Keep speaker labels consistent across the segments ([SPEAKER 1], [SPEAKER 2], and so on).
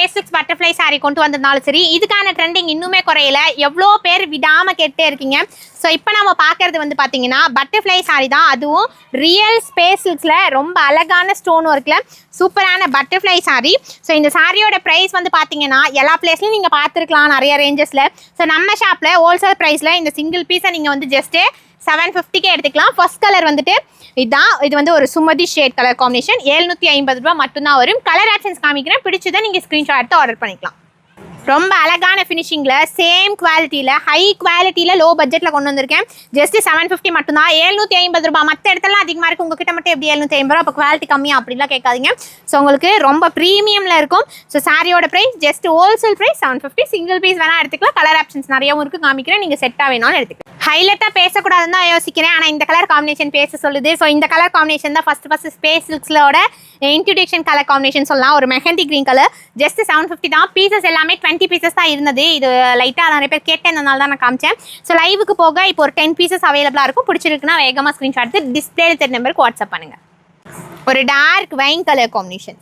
[SPEAKER 1] Basics butterfly sari கொண்டு வந்திருந்தாலும் சரி, இதுக்கான ட்ரெண்டிங் இன்னுமே குறையல. எவ்வளோ பேர் விடாமல் கேட்டே இருக்கீங்க. ஸோ இப்போ நம்ம பார்க்கறது வந்து பார்த்தீங்கன்னா பட்டர்ஃப்ளை சாரீ தான். அதுவும் ரியல் ஸ்பேசிக்ஸில் ரொம்ப அழகான ஸ்டோன் ஒர்க்கில் சூப்பரான பட்டர்ஃப்ளை சாரீ. ஸோ இந்த சாரியோட ப்ரைஸ் வந்து பார்த்தீங்கன்னா எல்லா பிளேஸ்லையும் நீங்கள் பார்த்துருக்கலாம் நிறைய ரேஞ்சஸில். ஸோ நம்ம ஷாப்பில் ஹோல்சேல் ப்ரைஸில் இந்த சிங்கிள் பீஸை நீங்கள் வந்து ஜஸ்ட்டு 750 எடுத்துக்கலாம். ஃபர்ஸ்ட் கலர் வந்துட்டு இதுதான். இது வந்து ஒரு சுமதி ஷேட் கலர் காம்பினேஷன். 750 ரூபா மட்டும்தான் வரும். கலர் ஆப்ஷன்ஸ் காமிக்கிறேன், பிடிச்சதை நீங்கள் ஸ்க்ரீன்ஷாட் எடுத்து ஆர்டர் பண்ணிக்கலாம். ரொம்ப அழகான ஃபினிஷிங்கில் சேம் குவாலிட்டியில் ஹை குவாலிட்டியில் லோ பட்ஜெட்டில் கொண்டு வந்திருக்கேன். ஜஸ்ட் 750 மட்டும்தான். 750 ரூபா. மற்ற இடத்துல அதிகமாக இருக்குது, உங்ககிட்ட மட்டும் எப்படி 750 ரூபா? அப்போ குவாலிட்டி கம்மியாக அப்படிலாம் கேட்காதீங்க. ஸோ உங்களுக்கு ரொம்ப ப்ரீமியமில் இருக்கும். ஸோ சாரியோட price just wholesale price 750. Single piece வேணால் எடுத்துக்கலாம். கலர் ஆப்ஷன்ஸ் நிறையவும் இருக்குது, காமிக்கிறேன். நீங்கள் செட்டாக வேணாலும் எடுத்துக்கலாம். ஹைலைட்டாக பேசக்கூடாதுன்னு தான் யோசிக்கிறேன், ஆனால் இந்த கலர் காம்பினேஷன் பேச சொல்லுது. ஸோ இந்த கலர் காம்பினேஷன் தான் ஃபஸ்ட்டு ஸ்பேஸ் சில்க்ஸோட இன்ட்ரடியூஷன் கலர் காம்பினேஷன் சொல்லலாம். ஒரு மெஹந்தி க்ரீன் கலர். ஜஸ்ட் 750 தான். பீசஸ் எல்லாமே 20 பீசஸ் தான் இருந்தது. இது லைட்டாக நிறைய பேர் கேட்டதுனால தான் நான் காமிச்சேன். ஸோ லைவுக்கு போக இப்போ ஒரு 10 பீசஸ் அவைலபிளாக இருக்கும். பிடிச்சிருக்குன்னா வேகமாக ஸ்க்ரீன்ஷாட் எடுத்து டிஸ்பிளேல தெரிய நம்பருக்கு வாட்ஸ்அப் பண்ணுங்கள். ஒரு டார்க் வைன் கலர் காம்பினேஷன்.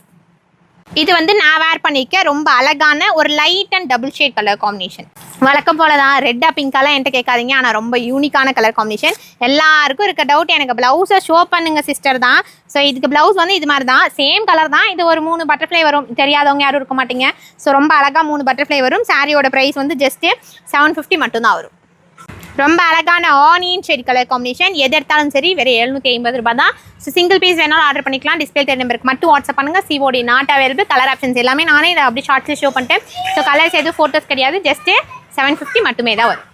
[SPEAKER 1] இது வந்து நான் வேர் பண்ணியிருக்கேன். ரொம்ப அழகான ஒரு light and double shade colour combination. வழக்கம் போல தான் ரெட்டா பிங்காலாம் என்கிட்ட கேட்காதீங்க, ஆனால் ரொம்ப யூனிக்கான கலர் காம்பினேஷன். எல்லாருக்கும் இருக்க டவுட், எனக்கு ப்ளவுஸை ஷோ பண்ணுங்க சிஸ்டர் தான். ஸோ இதுக்கு ப்ளவுஸ் வந்து இது மாதிரி தான், சேம் கலர் தான். இது ஒரு 3 பட்டர்ஃப்ளை வரும், தெரியாதவங்க யாரும் இருக்க மாட்டீங்க. ஸோ ரொம்ப அழகாக 3 பட்டர்ஃப்ளை வரும். சாரியோட ப்ரைஸ் வந்து ஜஸ்ட்டு 750 மட்டும்தான் வரும். ரொம்ப அழகான ஆனியன் ஷேட் கலர் காம்பினேஷன். எது எடுத்தாலும் சரி வெறும் 750 ரூபா தான். ஸோ சிங்கிள் பீஸ் வேணாலும் ஆர்டர் பண்ணிக்கலாம். டிஸ்பிளே தெரிய நம்பருக்கு மட்டும் வாட்ஸ்அப் பண்ணுங்கள். COD not available. Colour options எல்லாமே நானே இதை அப்படி ஷார்ட்ஸில் ஷோ பண்ணிட்டேன். ஸோ கலர்ஸ் எதுவும் ஃபோட்டோஸ் கிடையாது, ஜஸ்ட்டு 750 மட்டுமே தான் வரும்.